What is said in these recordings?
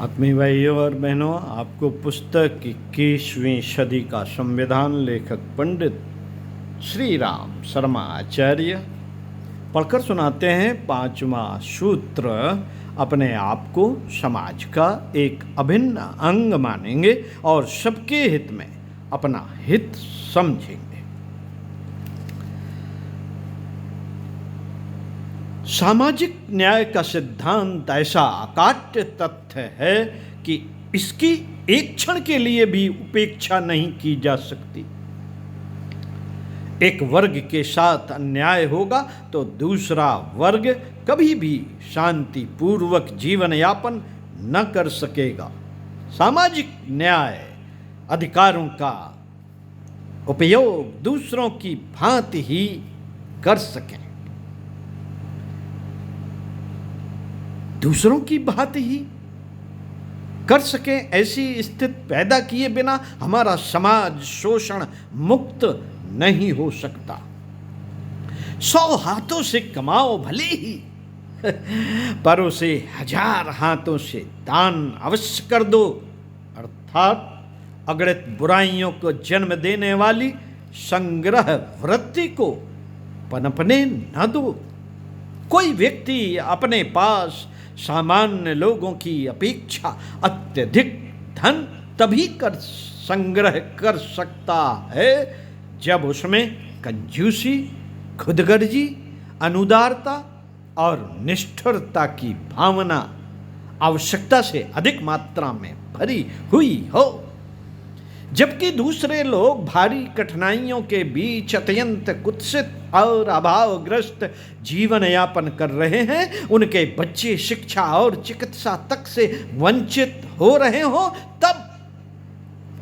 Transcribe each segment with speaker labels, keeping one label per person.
Speaker 1: आत्मीय भाइयों और बहनों, आपको पुस्तक 21वीं सदी का संविधान लेखक पंडित श्री राम शर्मा आचार्य पढ़कर सुनाते हैं। 5वां सूत्र, अपने आप को समाज का एक अभिन्न अंग मानेंगे और सबके हित में अपना हित समझेंगे। सामाजिक न्याय का सिद्धांत ऐसा अकाट्य तथ्य है कि इसकी एक क्षण के लिए भी उपेक्षा नहीं की जा सकती। एक वर्ग के साथ अन्याय होगा तो दूसरा वर्ग कभी भी शांतिपूर्वक जीवन यापन न कर सकेगा। सामाजिक न्याय अधिकारों का उपयोग दूसरों की भांति ही कर सकें। दूसरों की बात ही कर सके, ऐसी स्थिति पैदा किए बिना हमारा समाज शोषण मुक्त नहीं हो सकता। 100 हाथों से कमाओ भले ही, पर उसे 1000 हाथों से दान अवश्य कर दो। अर्थात अगणित बुराइयों को जन्म देने वाली संग्रह वृत्ति को पनपने न दो। कोई व्यक्ति अपने पास सामान्य लोगों की अपेक्षा अत्यधिक धन तभी संग्रह कर सकता है जब उसमें कंजूसी, खुदगर्जी, अनुदारता और निष्ठुरता की भावना आवश्यकता से अधिक मात्रा में भरी हुई हो। जबकि दूसरे लोग भारी कठिनाइयों के बीच अत्यंत कुत्सित और अभावग्रस्त जीवन यापन कर रहे हैं, उनके बच्चे शिक्षा और चिकित्सा तक से वंचित हो रहे हो,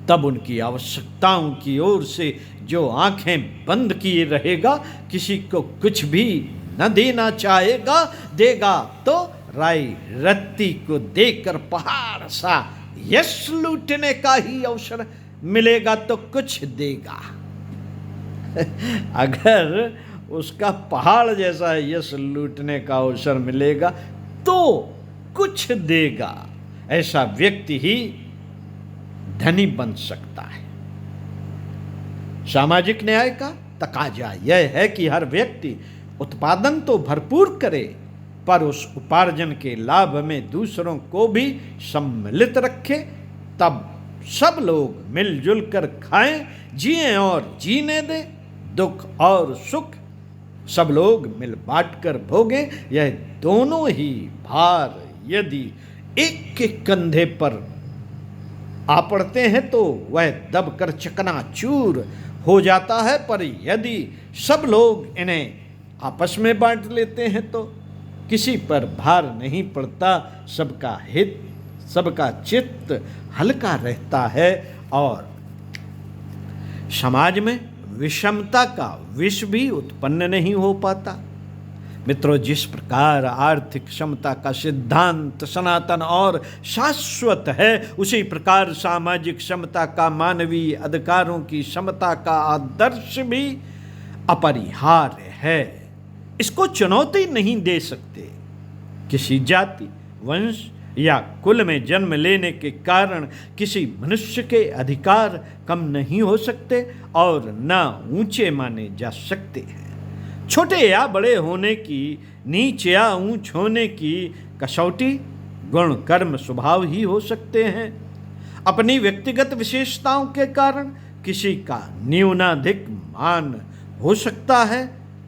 Speaker 1: तब उनकी आवश्यकताओं की ओर से जो आंखें बंद किए रहेगा, किसी को कुछ भी न देना चाहेगा, देगा तो राई रत्ती को देकर पहाड़ सा यश लूटने का ही अवसर मिलेगा तो कुछ देगा। अगर उसका पहाड़ जैसा यश लूटने का अवसर मिलेगा तो कुछ देगा। ऐसा व्यक्ति ही धनी बन सकता है। सामाजिक न्याय का तकाजा यह है कि हर व्यक्ति उत्पादन तो भरपूर करे, पर उस उपार्जन के लाभ में दूसरों को भी सम्मिलित रखे। तब सब लोग मिलजुल कर खाएं, जिएं और जीने दें। दुख और सुख सब लोग मिल बांट कर भोगें। यह दोनों ही भार यदि एक के कंधे पर आ पड़ते हैं तो वह दबकर चकनाचूर हो जाता है, पर यदि सब लोग इन्हें आपस में बांट लेते हैं तो किसी पर भार नहीं पड़ता। सबका हित, सबका चित्त हल्का रहता है और समाज में विषमता का विष भी उत्पन्न नहीं हो पाता। मित्रों, जिस प्रकार आर्थिक क्षमता का सिद्धांत सनातन और शाश्वत है, उसी प्रकार सामाजिक क्षमता का, मानवीय अधिकारों की समता का आदर्श भी अपरिहार्य है। इसको चुनौती नहीं दे सकते। किसी जाति, वंश या कुल में जन्म लेने के कारण किसी मनुष्य के अधिकार कम नहीं हो सकते और न ऊंचे माने जा सकते हैं। छोटे या बड़े होने की, नीच या ऊंच होने की कसौटी गुण, कर्म, स्वभाव ही हो सकते हैं। अपनी व्यक्तिगत विशेषताओं के कारण किसी का न्यूनाधिक मान हो सकता है,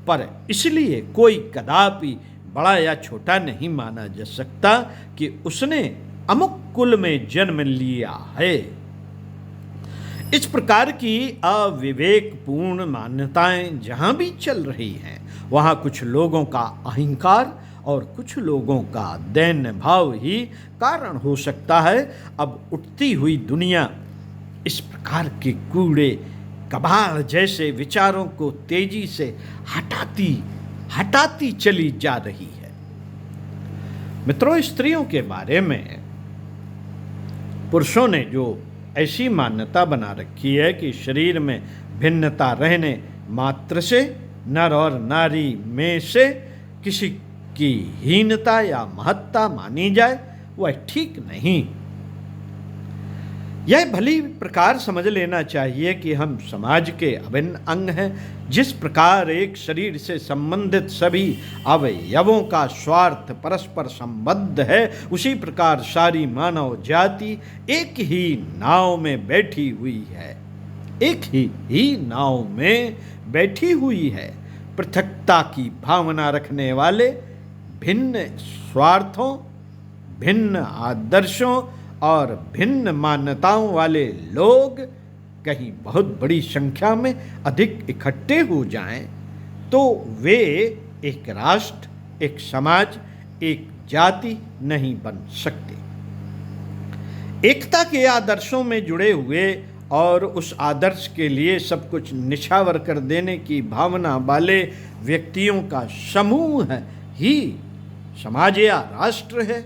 Speaker 1: पर इसलिए कोई कदापि बड़ा या छोटा नहीं माना जा सकता कि उसने अमुक कुल में जन्म लिया है। इस प्रकार की अविवेकपूर्ण मान्यताएं जहां भी चल रही हैं, वहां कुछ लोगों का अहंकार और कुछ लोगों का दैन्य भाव ही कारण हो सकता है। अब उठती हुई दुनिया इस प्रकार के कूड़े कबाड़ जैसे विचारों को तेजी से हटाती चली जा रही है। मित्रों, स्त्रियों के बारे में पुरुषों ने जो ऐसी मान्यता बना रखी है कि शरीर में भिन्नता रहने मात्र से नर और नारी में से किसी की हीनता या महत्ता मानी जाए, वह ठीक नहीं। यह भली प्रकार समझ लेना चाहिए कि हम समाज के अभिन्न अंग हैं। जिस प्रकार एक शरीर से संबंधित सभी अवयवों का स्वार्थ परस्पर संबद्ध है, उसी प्रकार सारी मानव जाति एक ही नाव में बैठी हुई है, एक ही नाव में बैठी हुई है। पृथकता की भावना रखने वाले, भिन्न स्वार्थों, भिन्न आदर्शों और भिन्न मान्यताओं वाले लोग कहीं बहुत बड़ी संख्या में अधिक इकट्ठे हो जाएं, तो वे एक राष्ट्र, एक समाज, एक जाति नहीं बन सकते। एकता के आदर्शों में जुड़े हुए और उस आदर्श के लिए सब कुछ निछावर कर देने की भावना वाले व्यक्तियों का समूह ही समाज या राष्ट्र है।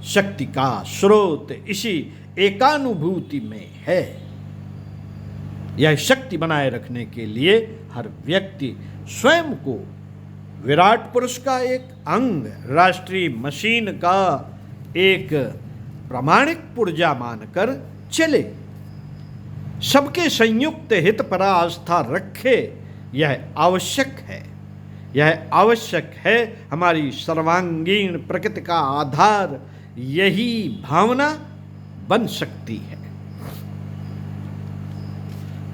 Speaker 1: शक्ति का स्रोत इसी एकानुभूति में है। यह शक्ति बनाए रखने के लिए हर व्यक्ति स्वयं को विराट पुरुष का एक अंग, राष्ट्रीय मशीन का एक प्रामाणिक पुर्जा मानकर चले, सबके संयुक्त हित पर आस्था रखे। यह आवश्यक है, यह आवश्यक है। हमारी सर्वांगीण प्रकृति का आधार यही भावना बन सकती है।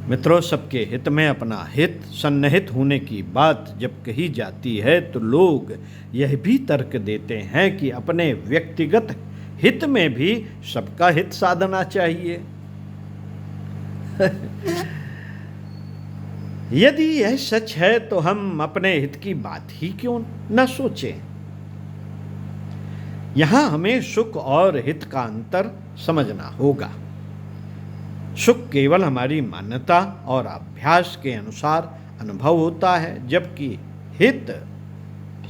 Speaker 1: मित्रों, सबके हित में अपना हित सन्निहित होने की बात जब कही जाती है तो लोग यह भी तर्क देते हैं कि अपने व्यक्तिगत हित में भी सबका हित साधना चाहिए। यदि यह सच है तो हम अपने हित की बात ही क्यों न सोचें। यहां हमें सुख और हित का अंतर समझना होगा। सुख केवल हमारी मान्यता और अभ्यास के अनुसार अनुभव होता है, जबकि हित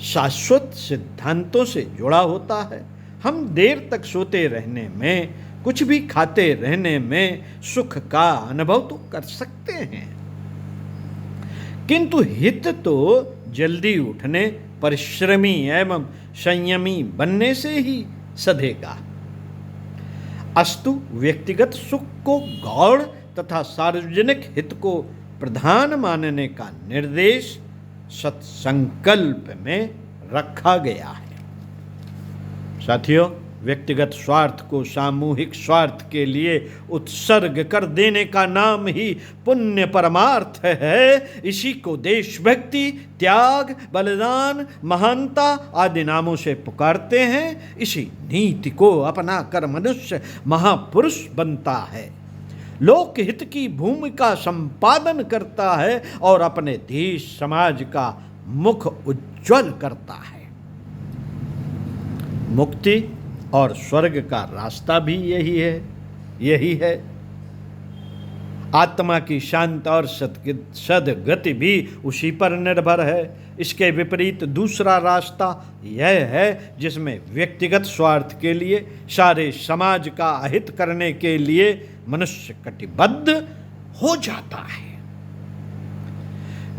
Speaker 1: शाश्वत सिद्धांतों से जुड़ा होता है। हम देर तक सोते रहने में, कुछ भी खाते रहने में सुख का अनुभव तो कर सकते हैं, किंतु हित तो जल्दी उठने, परिश्रमी एवं संयमी बनने से ही सधेगा। अस्तु व्यक्तिगत सुख को गौण तथा सार्वजनिक हित को प्रधान मानने का निर्देश सत्संकल्प में रखा गया है। साथियों, व्यक्तिगत स्वार्थ को सामूहिक स्वार्थ के लिए उत्सर्ग कर देने का नाम ही पुण्य परमार्थ है। इसी को देशभक्ति, त्याग, बलिदान, महानता आदि नामों से पुकारते हैं। इसी नीति को अपना कर मनुष्य महापुरुष बनता है, लोकहित की भूमिका संपादन करता है और अपने देश समाज का मुख उज्ज्वल करता है। मुक्ति और स्वर्ग का रास्ता भी यही है। आत्मा की शांत और सद्गति भी उसी पर निर्भर है। इसके विपरीत दूसरा रास्ता यह है जिसमें व्यक्तिगत स्वार्थ के लिए, सारे समाज का अहित करने के लिए मनुष्य कटिबद्ध हो जाता है।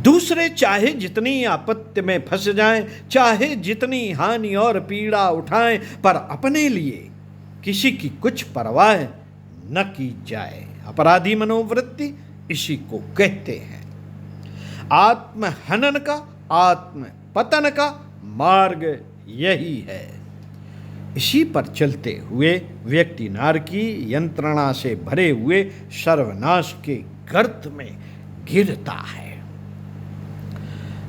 Speaker 1: दूसरे चाहे जितनी आपत्ति में फंस जाएं, चाहे जितनी हानि और पीड़ा उठाएं, पर अपने लिए किसी की कुछ परवाह न की जाए। अपराधी मनोवृत्ति इसी को कहते हैं। आत्महनन का, आत्म पतन का मार्ग यही है। इसी पर चलते हुए व्यक्ति नारकी यंत्रणा से भरे हुए सर्वनाश के गर्त में गिरता है।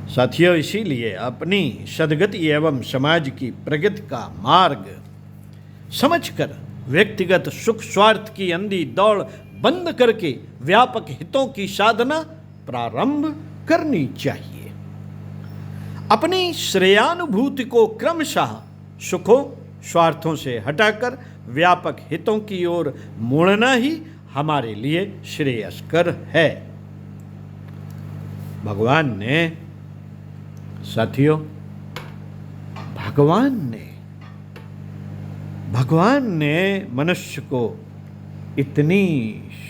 Speaker 1: साथियों, इसीलिए अपनी सद्गति एवं समाज की प्रगति का मार्ग समझकर व्यक्तिगत सुख स्वार्थ की अंधी दौड़ बंद करके व्यापक हितों की साधना प्रारंभ करनी चाहिए। अपनी श्रेयानुभूति को क्रमशः सुखों स्वार्थों से हटाकर व्यापक हितों की ओर मोड़ना ही हमारे लिए श्रेयस्कर है। भगवान ने, साथियों, भगवान ने मनुष्य को इतनी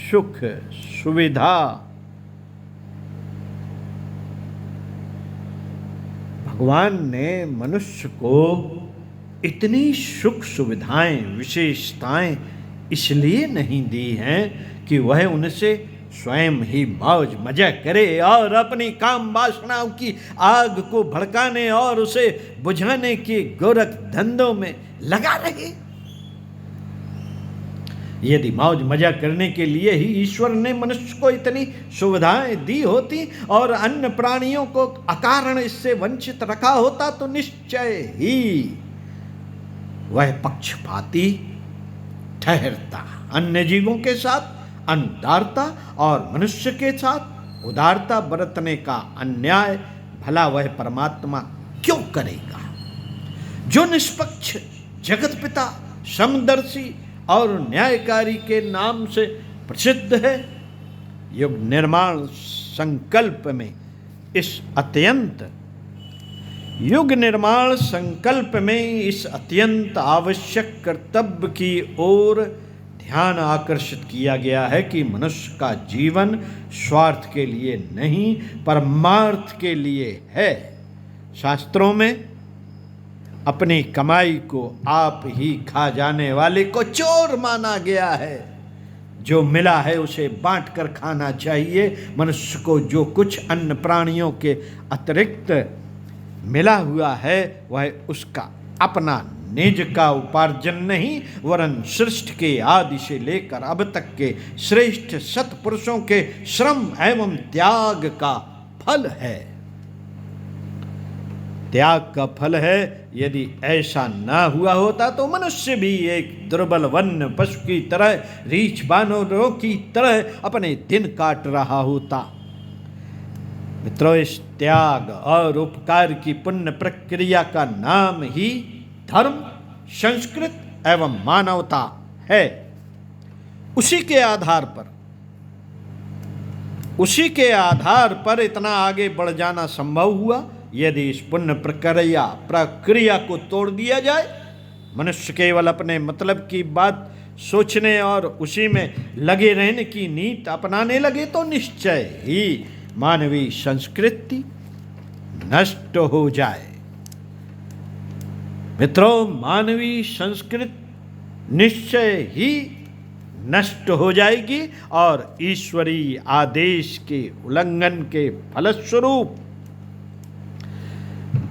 Speaker 1: सुख सुविधा, भगवान ने मनुष्य को इतनी सुख सुविधाएं, विशेषताएं, इसलिए नहीं दी हैं कि वह उनसे स्वयं ही मौज मजा करे और अपनी काम वासनाओं की आग को भड़काने और उसे बुझाने के गोरख धंधों में लगा रहे। यदि मौज मजा करने के लिए ही ईश्वर ने मनुष्य को इतनी सुविधाएं दी होती और अन्य प्राणियों को अकारण इससे वंचित रखा होता तो निश्चय ही वह पक्षपाती ठहरता। अन्य जीवों के साथ अनुदारता और मनुष्य के साथ उदारता बरतने का अन्याय भला वह परमात्मा क्यों करेगा, जो निष्पक्ष जगत पिता, समदर्शी और न्यायकारी के नाम से प्रसिद्ध है। युग निर्माण संकल्प में इस अत्यंत आवश्यक कर्तव्य की ओर ध्यान आकर्षित किया गया है कि मनुष्य का जीवन स्वार्थ के लिए नहीं परमार्थ के लिए है। शास्त्रों में अपनी कमाई को आप ही खा जाने वाले को चोर माना गया है। जो मिला है उसे बांट कर खाना चाहिए। मनुष्य को जो कुछ अन्य प्राणियों के अतिरिक्त मिला हुआ है वह उसका अपना निज का उपार्जन नहीं वरन सृष्टि के आदि से लेकर अब तक के श्रेष्ठ सत्पुरुषों के श्रम एवं त्याग का फल है। त्याग का फल है। यदि ऐसा ना हुआ होता तो मनुष्य भी एक दुर्बल वन्य पशु की तरह, रीछ बानरों की तरह अपने दिन काट रहा होता। मित्रों, इस त्याग और उपकार की पुण्य प्रक्रिया का नाम ही धर्म, संस्कृत एवं मानवता है। उसी के आधार पर इतना आगे बढ़ जाना संभव हुआ। यदि इस पुण्य प्रक्रिया को तोड़ दिया जाए, मनुष्य केवल अपने मतलब की बात सोचने और उसी में लगे रहने की नीति अपनाने लगे तो निश्चय ही मानवीय संस्कृति नष्ट हो जाए। मित्रों, मानवीय संस्कृति निश्चय ही नष्ट हो जाएगी और ईश्वरीय आदेश के उल्लंघन के फलस्वरूप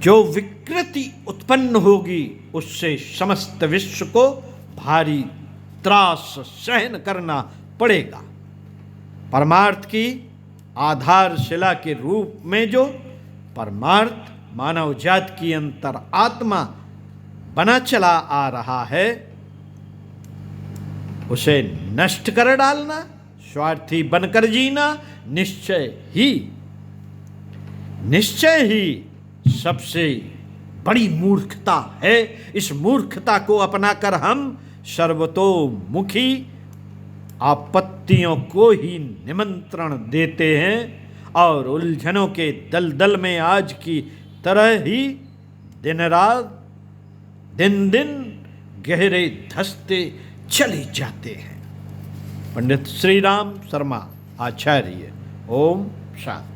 Speaker 1: जो विकृति उत्पन्न होगी उससे समस्त विश्व को भारी त्रास सहन करना पड़ेगा। परमार्थ की आधारशिला के रूप में जो परमार्थ मानव जाति की अंतर आत्मा बना चला आ रहा है उसे नष्ट कर डालना, स्वार्थी बनकर जीना निश्चय ही सबसे बड़ी मूर्खता है। इस मूर्खता को अपनाकर हम सर्वतोमुखी आपत्तियों को ही निमंत्रण देते हैं और उलझनों के दलदल में आज की तरह ही दिन रात दिन गहरे धंसते चले जाते हैं। पंडित श्री राम शर्मा आचार्य। ओम शांति।